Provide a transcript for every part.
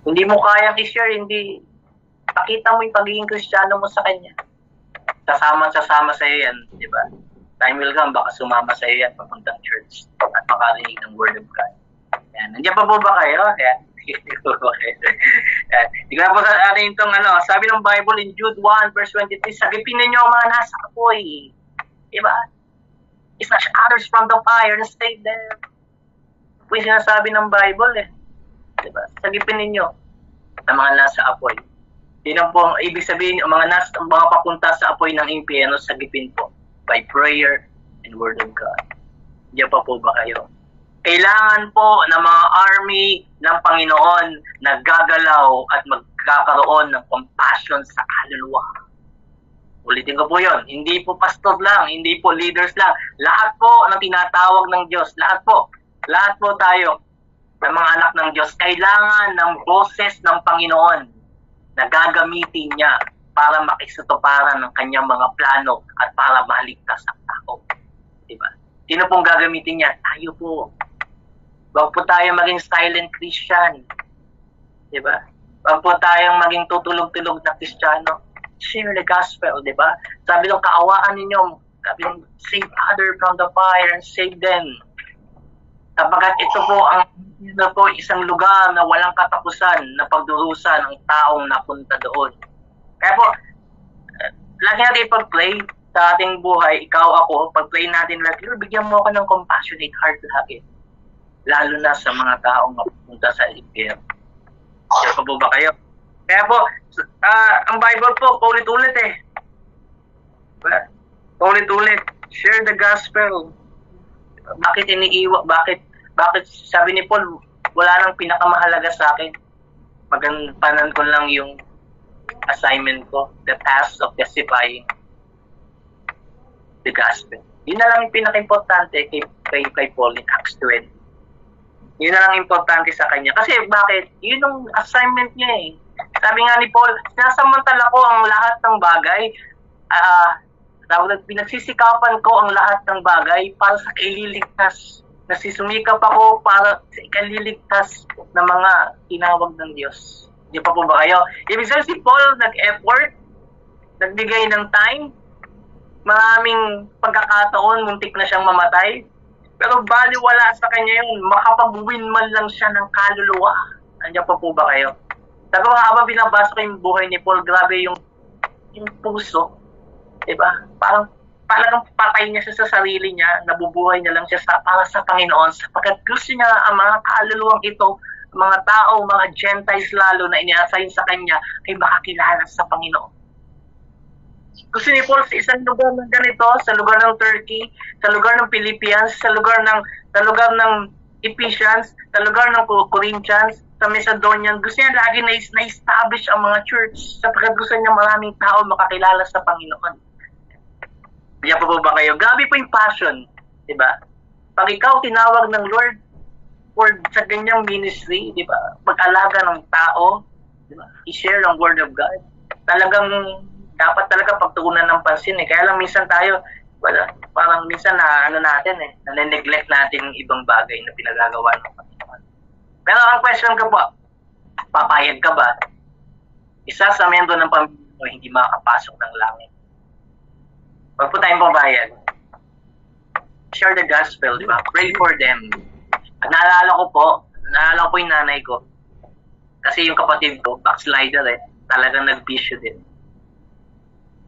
Hindi mo kayang i-share, hindi, pakita mo yung pagiging Kristiyano mo sa kanya. Sasama sa iyo yan, di ba? Time will come, baka sumama sa iyo yan papuntang church at makarinig ng Word of God. Yan. Nandiyan pa po ba kayo? Yan. Hindi ko na po sa itong sabi ng Bible in Jude 1 verse 23, sagipin ninyo ang mga nasa apoy. Diba? Snatch others from the fire and save them. Ito yung sinasabi ng Bible eh. Diba? Sagipin ninyo ang mga nasa apoy. Yun ang po ang ibig sabihin, ang mga papunta sa apoy ng impyerno, sagipin po by prayer and Word of God. Diyan pa po ba kayo? Kailangan po ng mga army ng Panginoon na gagalaw at magkakaroon ng compassion sa kaluluwa. Ulitin ko po yun. Hindi po pastor lang, hindi po leaders lang. Lahat po ng tinatawag ng Diyos, lahat po tayo ng mga anak ng Diyos, kailangan ng boses ng Panginoon na gagamitin niya para makisatuparan ng kanyang mga plano at para maligtas ang tao. Diba? Sino pong gagamitin niya? Tayo po. Huwag po tayong maging silent Christian. Diba? Huwag po tayong maging tutulog-tulog na Kristiyano. Share the gospel, diba? Sabi ng kaawaan ninyo, sabi ng save other from the fire and save them. Sapagkat ito po isang lugar na walang katapusan na pagdurusa ng taong napunta doon. Kaya po, lagi natin ipag-play sa ating buhay, ikaw, ako, pag-play natin lagi, bigyan mo ako ng compassionate heart lagi. Lalo na sa mga taong mapunta sa impyerno. Share pa po ba kayo? Kaya po, ang Bible po, paulit-ulit eh. Paulit-ulit. Share the gospel. Bakit iniiwa? Bakit sabi ni Paul, wala nang pinakamahalaga sa akin. Pagampanan ko lang yung assignment ko, the task of testifying the gospel. Yun na lang yung pinaka-importante kay Paul in Acts 20. Yun na lang importante sa kanya. Kasi bakit? Yun yung assignment niya eh. Sabi nga ni Paul, sinasamantala ko ang lahat ng bagay. Pinagsisikapan ko ang lahat ng bagay para sa ililigtas. Nasisumikap ako para sa ikaliligtas ng mga tinawag ng Diyos. Di pa po ba kayo? Ibig sabihin si Paul nag-effort, nagbigay ng time, maraming pagkakataon, muntik na siyang mamatay. Pero baliwala sa kanya yung makapag-win man lang siya ng kaluluwa. Andiyan pa po ba kayo? Sabi ko habang binabasa ko yung buhay ni Paul, grabe yung puso. Diba? Parang patay niya siya sa sarili niya, nabubuhay niya lang siya para sa Panginoon. Sapagkat gusto niya ang mga kaluluwang ito, mga tao, mga Gentiles lalo na ini-assign sa kanya ay makakilala sa Panginoon. Gusto ni Paul sa isang lugar ng ganito, sa lugar ng Turkey, sa lugar ng Philippians, sa lugar ng Ephesians, sa lugar ng Corinthians, sa Macedonian, gusto niya lagi na-establish ang mga church sapagkat gusto niya maraming tao makakilala sa Panginoon. Diyan pa po ba kayo? Grabe po yung passion, di ba? Pag ikaw tinawag ng Lord for sa ganyang ministry, di ba? Pag-alaga ng tao, di ba? I-share ang Word of God. Talagang dapat talaga pagtuunan ng pansin eh. Kaya lang minsan tayo, parang minsan na-neglect natin yung ibang bagay na pinagagawa ng Panginoon. Pero ang question ko po, papayag ka ba? Isa sa miyembro ng pamilya mo hindi makakapasok ng langit. Huwag po tayong papayag. Share the gospel, di ba? Pray for them. At naalala ko yung nanay ko. Kasi yung kapatid ko, backslider eh, talagang nag-bisyo din.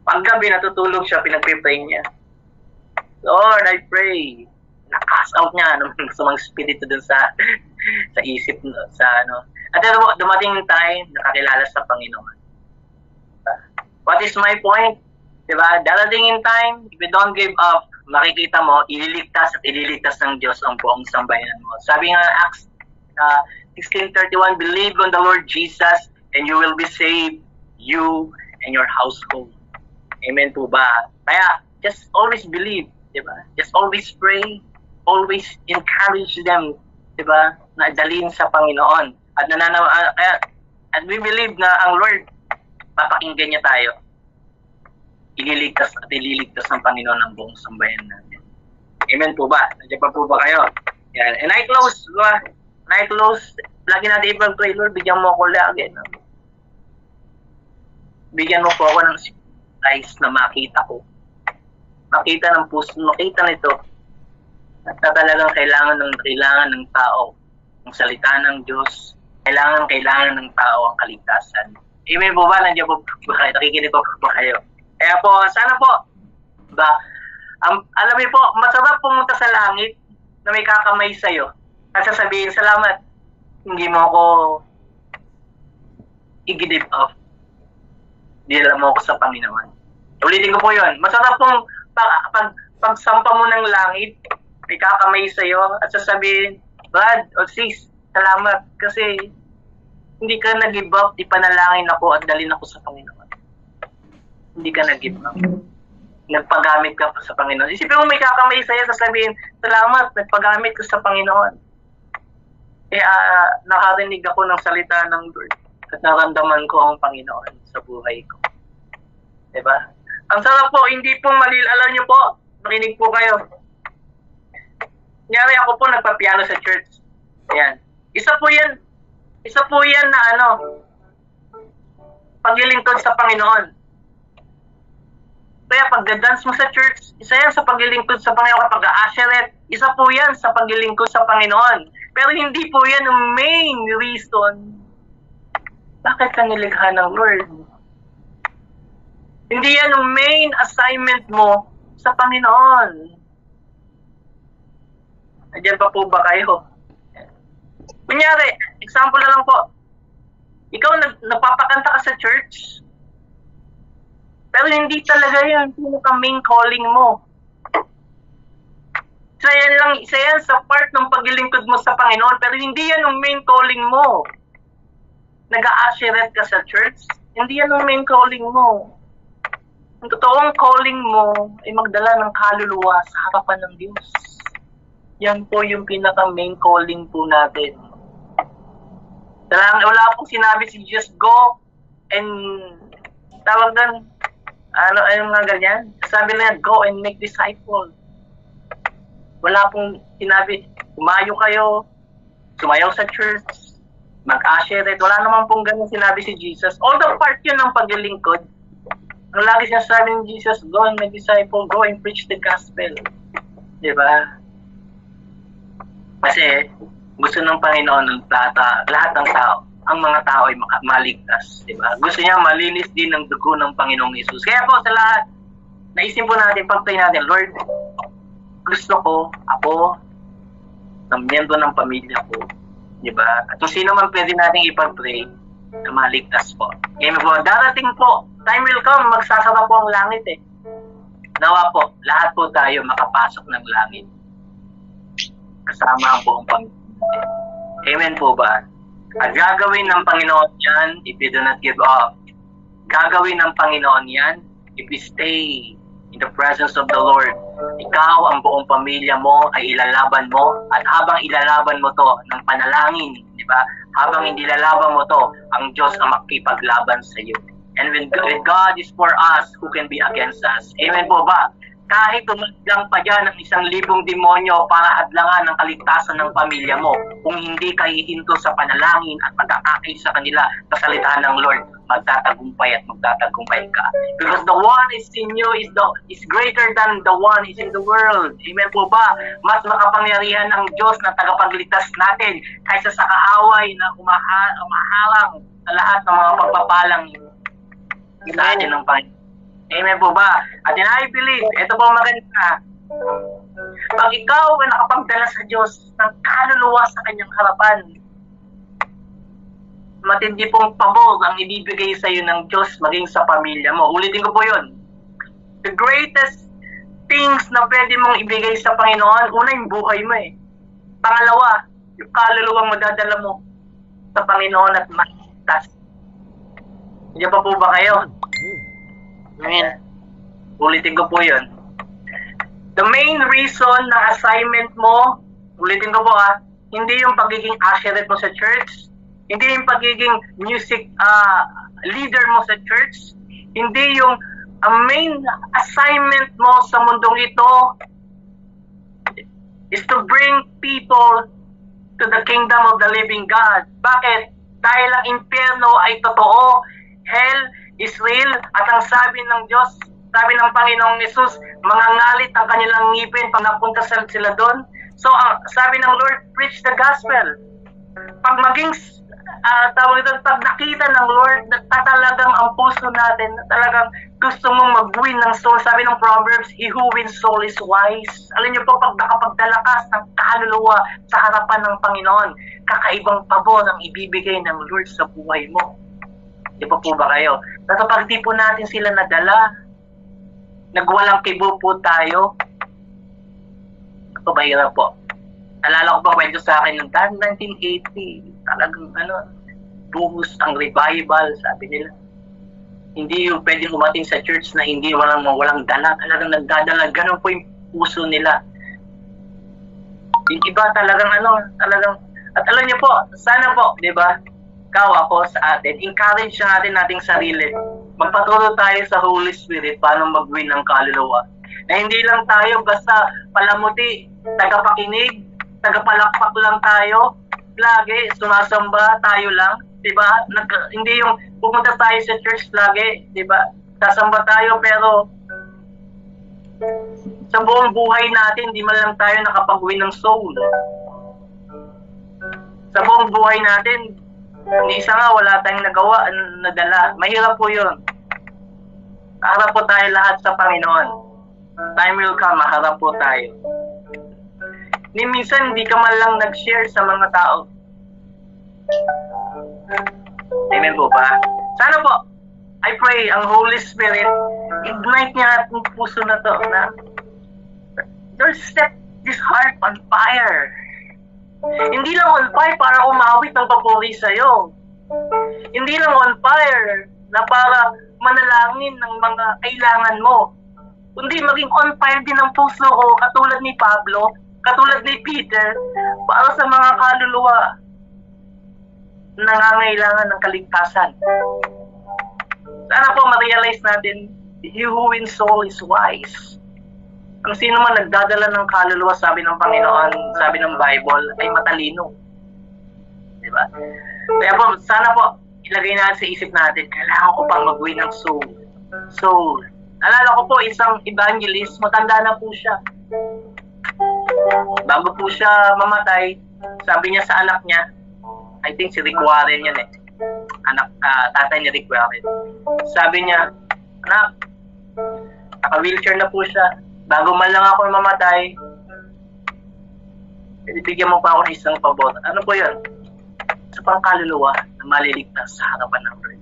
Paggabi natutulog siya, pinag-pray niya. Lord, I pray. Na-cast out niya ng mga spirito dun sa isip, At dumating yung time, nakakilala sa Panginoon. What is my point? Diba? Darating in time, if you don't give up, makikita mo, ililigtas ng Diyos ang buong sambayanan mo. Sabi nga, Acts 16:31, believe on the Lord Jesus and you will be saved, you and your household. Amen po ba? Kaya, just always believe, diba? Just always pray, always encourage them, diba? Na dalhin sa Panginoon. At we believe na ang Lord, papakinggan niya tayo. Ililigtas ng Panginoon ang buong sambayan natin. Amen po ba? Nandiyan pa po ba kayo? Yan. And I close lagi natin ipag-pray, Lord, bigyan mo ako lagi. Bigyan mo po ako ng eyes na makita ko. Makita ng puso, makita nito at na talagang kailangan ng tao ang salita ng Diyos. Kailangan ng tao ang kaligtasan. Amen po ba? Nandiyan po ba kayo? Nakikinig po ba kayo? Kaya po, sana po, ba, alam niyo po, masarap pumunta sa langit na may kakamay sa'yo. At sasabihin, salamat, hindi mo ako i-give up. Dinala mo ako sa Panginoon. Ulitin ko po yun. Masarap pong pagsampa mo ng langit, may kakamay sa'yo at sasabihin, Brad o sis, salamat kasi hindi ka nag-give up, ipanalangin ako at dalhin ako sa Panginoon. Hindi ka nag-give up. Nagpagamit ka pa sa Panginoon. Isipin mo may kakamay sa'yo, sasabihin, salamat, nagpagamit ka sa Panginoon. Nakarinig ako ng salita ng Lord at naramdaman ko ang Panginoon sa buhay ko. Diba? Ang sarap po, hindi po alam nyo po, makinig po kayo. Nyari ako po nagpapiano sa church. Ayan. Isa po yan na paglilingkod sa Panginoon. Kaya pagda-dance mo sa church, isa yan sa paglilingkod sa Panginoon. Kapag a-asheret, isa po yan sa paglilingkod sa Panginoon. Pero hindi po yan ang main reason bakit ka nilikha ng Lord. Hindi yan ang main assignment mo sa Panginoon. Nandiyan pa po ba kayo? Kunyari, example na lang po. Ikaw nagpapakanta ka sa church, pero hindi talaga yan pinaka-main calling mo. Isa yan sa part ng paglilingkod mo sa Panginoon, pero hindi yan ang main calling mo. Nag-a-asheret ka sa church, hindi yan ang main calling mo. Ang totoong calling mo ay magdala ng kaluluwa sa harapan ng Diyos. Yan po yung pinaka-main calling po natin. Wala pong sinabi si just go and tawag doon, ano nga ganyan? Sabi na go and make disciple. Wala pong sinabi, sumayaw sa church, mag-asheret. Wala naman pong ganun sinabi si Jesus. All the part yun ng paglilingkod. Ang lagi sinasabi ni Jesus, go and make disciple, go and preach the gospel. Diba? Kasi gusto ng Panginoon ng lahat ng tao, ang mga tao ay maligtas, di ba? Gusto niya malinis din ng dugo ng Panginoong Hesus. Kaya po sa lahat, naisip po natin, pag-pray natin, Lord, gusto ko, ako, ng miyembro ng pamilya ko, di ba? At kung sino man pwede nating ipag-pray, na maligtas po. Kaya po, darating po, time will come, magsasara po ang langit eh. Nawa po, lahat po tayo makapasok ng langit. Kasama ang buong pamilya. Amen po ba? At gagawin ng Panginoon yan if you do not give up. Gagawin ng Panginoon yan if you stay in the presence of the Lord. Ikaw, ang buong pamilya mo ay ilalaban mo at habang ilalaban mo to ng panalangin, di ba? Habang hindi lalaban mo to, ang Diyos ang makipaglaban sa iyo. And when God is for us, who can be against us? Amen po ba? Kahit tumadlang pa dyan ng 1,000 demonyo para hadlangan ang kaligtasan ng pamilya mo, kung hindi ka hihinto sa panalangin at pagkakakay sa kanila sa salita ng Lord, magtatagumpay at magtatagumpay ka. Because the one is in you is greater than the one is in the world. Amen po ba? Mas makapangyarihan ang Diyos na tagapagligtas natin kaysa sa kaaway na umaharang sa lahat ng mga pagpapalang sa atin ng Panginoon. Amen po ba? At I believe, ito po maganda. Pag ikaw ay nakapagdala sa Diyos ng kaluluwa sa kanyang harapan, matindi pong pabor ang ibibigay sa iyo ng Diyos maging sa pamilya mo. Ulitin ko po yun. The greatest things na pwede mong ibigay sa Panginoon, una yung buhay mo eh. Pangalawa, yung kaluluwang madadala mo sa Panginoon at maligtas. Hindi pa po ba kayo? Amen. Ulitin ko po yun. The main reason ng assignment mo, ulitin ko po hindi yung pagiging asheret mo sa church, hindi yung pagiging music leader mo sa church, hindi yung main assignment mo sa mundong ito is to bring people to the kingdom of the living God. Bakit? Dahil ang impyerno ay totoo, hell is real, at ang sabi ng Diyos, sabi ng Panginoong Yesus, mangangalit ang kanilang ngipin pag napunta sila doon. So, sabi ng Lord, preach the gospel. Pag maging, pag nakita ng Lord na talagang ang puso natin, na talagang gusto mong mag-win ng soul, sabi ng Proverbs, he who wins soul is wise. Alam niyo po, pag nakapagdalakas ng kaluluwa sa harapan ng Panginoon, kakaibang pabor ang ibibigay ng Lord sa buhay mo. Di ba po ba kayo? At pag di po natin sila nadala, nagwalang kibo po tayo, ito ba hirap po? Alala ko pa kwento sa akin ng 1980, talagang buhos ang revival, sabi nila. Hindi yung pwedeng umating sa church na hindi walang dala, talagang nagdadala, ganun po yung puso nila. Yung iba talagang at alam niyo po, sana po, di ba, ako sa atin, encourage natin nating sarili. Magpatuloy tayo sa Holy Spirit paano mag-win ng kaluluwa. Na hindi lang tayo basta palamuti, tagapakinig, tagapalakpak lang tayo, lagi sumasamba tayo lang, 'di ba? Hindi yung pumunta tayo sa church lagi, 'di ba? Sasamba tayo pero sa buong buhay natin hindi man lang tayo nakapag-win ng soul. Sa buong buhay natin, hindi isa nga wala tayong nagawa, nadala. Mahirap po 'yun. Harap po tayo lahat sa Panginoon. Time will come, maharap po tayo. Ni minsan hindi ka man lang nag-share sa mga tao. Amen po ba? Sana po, I pray ang Holy Spirit, ignite niya ang puso na to na Lord, set this heart on fire. Hindi lang on fire para umawit ng papuri sa'yo. Hindi lang on fire na para manalangin ng mga kailangan mo. Kundi maging on fire din ang puso ko, katulad ni Pablo, katulad ni Peter, para sa mga kaluluwa na nangangailangan ng kaligtasan. Sana po ma-realize natin, he who wins soul is wise. Ang sino man nagdadala ng kaluluwa, sabi ng Panginoon, sabi ng Bible, ay matalino. Diba? Kaya po, sana po, ilagay natin sa isip natin, kailangan ko pang mag-win ng soul. Soul. Alala ko po, isang evangelist, matanda na po siya. Bago po siya mamatay, sabi niya sa anak niya, I think si Rick Warren yan tatay ni Rick Warren. Sabi niya, anak, naka-wheelchair na po siya. Bago man lang ako mamatay, bigyan mo pa ako ng isang pabor. Ano po yun? Sa pangkaluluwa na maliligtas sa harapan ng Lord.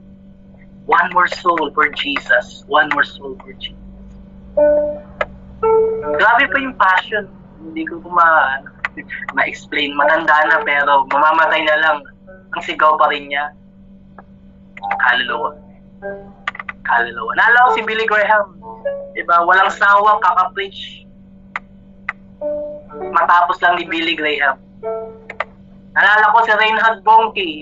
One more soul for Jesus. One more soul for Jesus. Grabe pa yung passion. Hindi ko ma-explain. Matanda na pero mamamatay na lang. Ang sigaw pa rin niya. Kaluluwa. Kaluluwa. Naalala ko si Billy Graham. Diba? Walang sawang kaka-preach. Matapos lang ni Billy Graham. Naalala ko si Reinhard Bonnke.